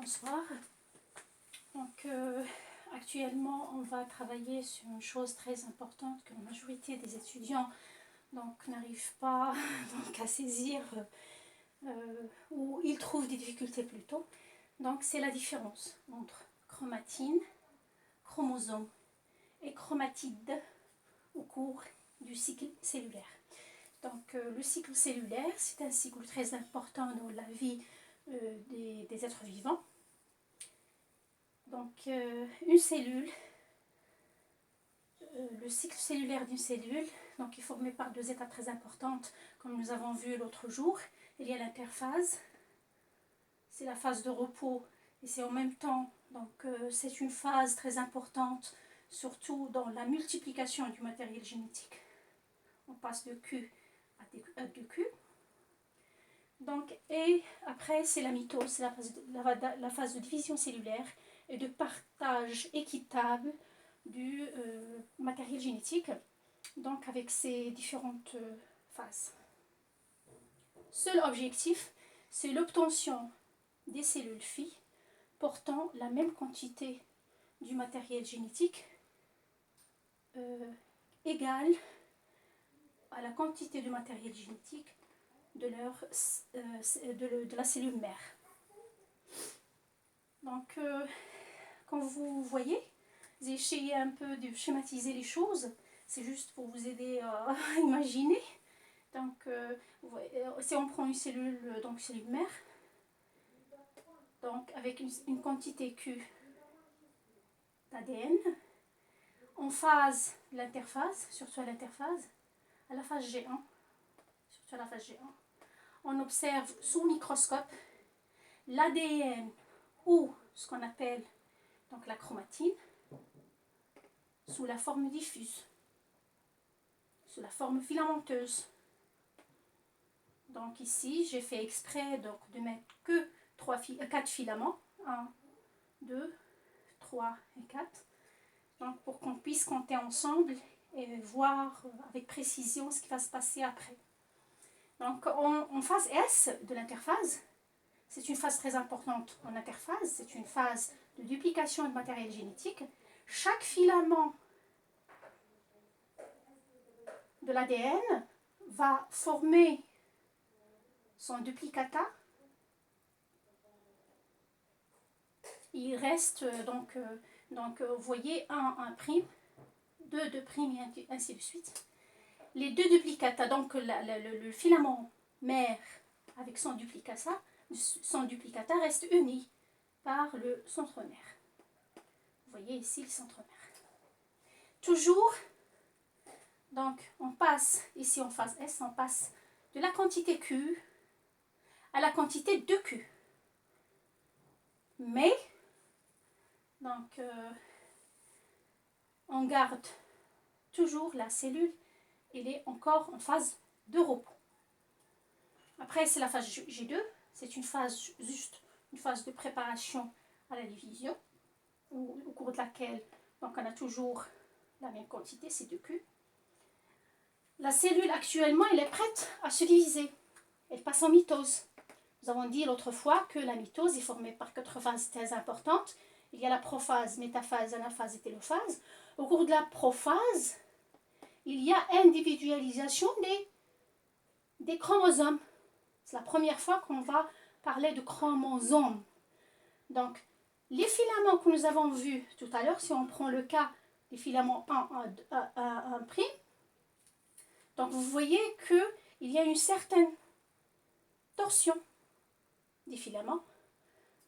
Bonsoir. Donc, actuellement, on va travailler sur une chose très importante que la majorité des étudiants n'arrivent pas à saisir ou ils trouvent des difficultés plutôt. Donc, c'est la différence entre chromatine, chromosome et chromatide au cours du cycle cellulaire. Donc, le cycle cellulaire, c'est un cycle très important dans la vie des êtres vivants. Donc, une cellule, le cycle cellulaire d'une cellule, donc, est formé par deux étapes très importantes, comme nous avons vu l'autre jour. Il y a l'interphase, c'est la phase de repos, et c'est en même temps, donc, c'est une phase très importante, surtout dans la multiplication du matériel génétique. On passe de Q à 2Q. Donc, et après, c'est la mitose, c'est la phase de division cellulaire et de partage équitable du matériel génétique, donc avec ces différentes phases. Seul objectif, c'est l'obtention des cellules filles portant la même quantité du matériel génétique égale à la quantité de matériel génétique de la cellule mère. Donc, quand vous voyez, j'ai essayé un peu de schématiser les choses. C'est juste pour vous aider à imaginer. Donc, si on prend une cellule, donc cellule mère, donc avec une quantité Q d'ADN, en phase l'interphase, surtout à l'interphase, à la phase G1, surtout à la phase G1, on observe sous microscope l'ADN ou ce qu'on appelle donc la chromatine sous la forme diffuse, sous la forme filamenteuse. Donc ici, j'ai fait exprès donc, de mettre que 4 filaments, 1, 2, 3 et 4, donc pour qu'on puisse compter ensemble et voir avec précision ce qui va se passer après. Donc en phase S de l'interphase, c'est une phase très importante en interphase, c'est une phase de duplication de matériel génétique. Chaque filament de l'ADN va former son duplicata. Il reste donc vous voyez 1 prime, 2 prime et ainsi de suite. Les deux duplicata, donc le filament mère avec son duplicata reste uni par le centromère. Vous voyez ici le centromère. Toujours, donc on passe ici en phase S, on passe de la quantité Q à la quantité 2Q. Mais, donc, on garde toujours la cellule, elle est encore en phase de repos. Après, c'est la phase G2, c'est une phase juste, une phase de préparation à la division, au cours de laquelle donc, on a toujours la même quantité, c'est 2Q. La cellule actuellement, elle est prête à se diviser. Elle passe en mitose. Nous avons dit l'autre fois que la mitose est formée par 4 phases très importantes. Il y a la prophase, métaphase, anaphase et télophase. Au cours de la prophase, il y a individualisation des chromosomes. C'est la première fois qu'on va parler de chromosomes. Donc, les filaments que nous avons vus tout à l'heure, si on prend le cas des filaments 1', donc vous voyez qu'il y a une certaine torsion des filaments,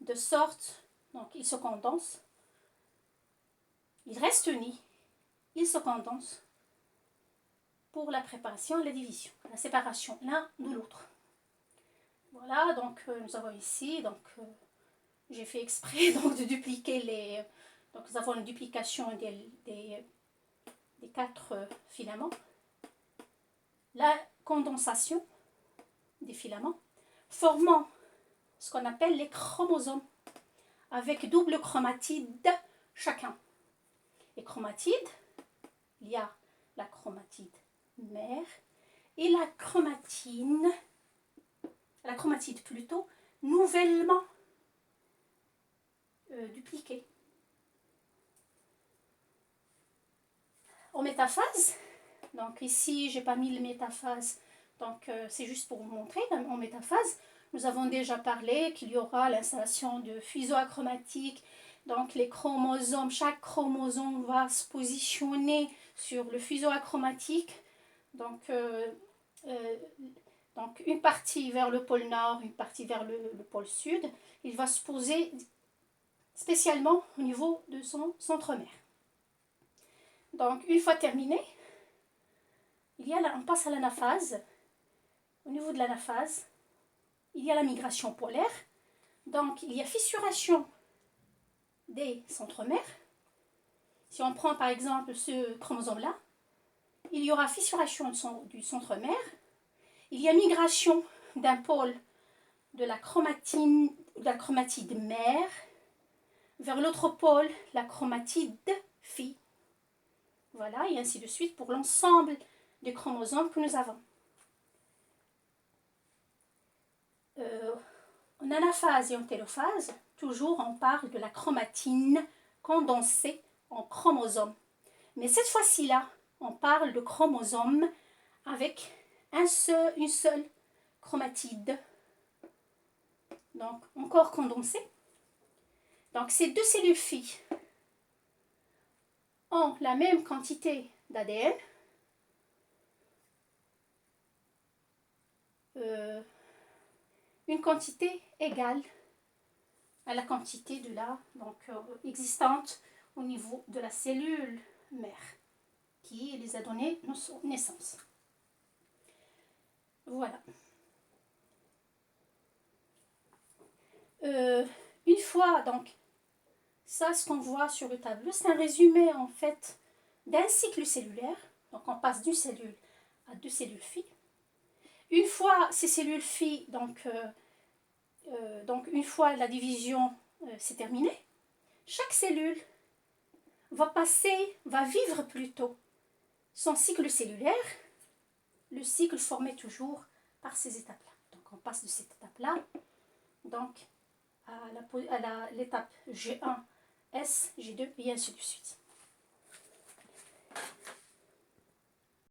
de sorte, donc ils se condensent, ils restent unis, ils se condensent pour la préparation et la division, la séparation l'un de l'autre. Voilà, donc nous avons ici, donc j'ai fait exprès donc, de dupliquer les... Donc nous avons une duplication des 4 filaments, la condensation des filaments, formant ce qu'on appelle les chromosomes, avec double chromatide chacun. Les chromatides, il y a la chromatide mère et la chromatide plutôt nouvellement dupliquer. En métaphase, donc ici j'ai pas mis le métaphase, donc c'est juste pour vous montrer. En métaphase, nous avons déjà parlé qu'il y aura l'installation de fuseaux achromatiques. Donc les chromosomes, chaque chromosome va se positionner sur le fuseau achromatique. Donc une partie vers le pôle nord, une partie vers le pôle sud. Il va se poser spécialement au niveau de son centromère. Donc une fois terminé, on passe à l'anaphase. Au niveau de l'anaphase, il y a la migration polaire. Donc il y a fissuration des centromères. Si on prend par exemple ce chromosome-là, il y aura fissuration du centromère. Il y a migration d'un pôle de la chromatide mère vers l'autre pôle, la chromatide fille. Voilà, et ainsi de suite pour l'ensemble des chromosomes que nous avons. En anaphase et en télophase, toujours on parle de la chromatine condensée en chromosomes. Mais cette fois-ci là, on parle de chromosomes avec une seule chromatide. Donc encore condensée. Donc ces deux cellules filles ont la même quantité d'ADN. Une quantité égale à la quantité de la existante au niveau de la cellule mère qui les a donné naissance. Voilà. Une fois, donc, ça, ce qu'on voit sur le tableau, c'est un résumé en fait d'un cycle cellulaire. Donc, on passe d'une cellule à deux cellules filles. Une fois ces cellules filles, donc une fois la division c'est terminé, chaque cellule va vivre plutôt son cycle cellulaire, le cycle formé toujours par ces étapes-là. Donc on passe de cette étape-là donc à l'étape G1, S, G2 et ainsi de suite.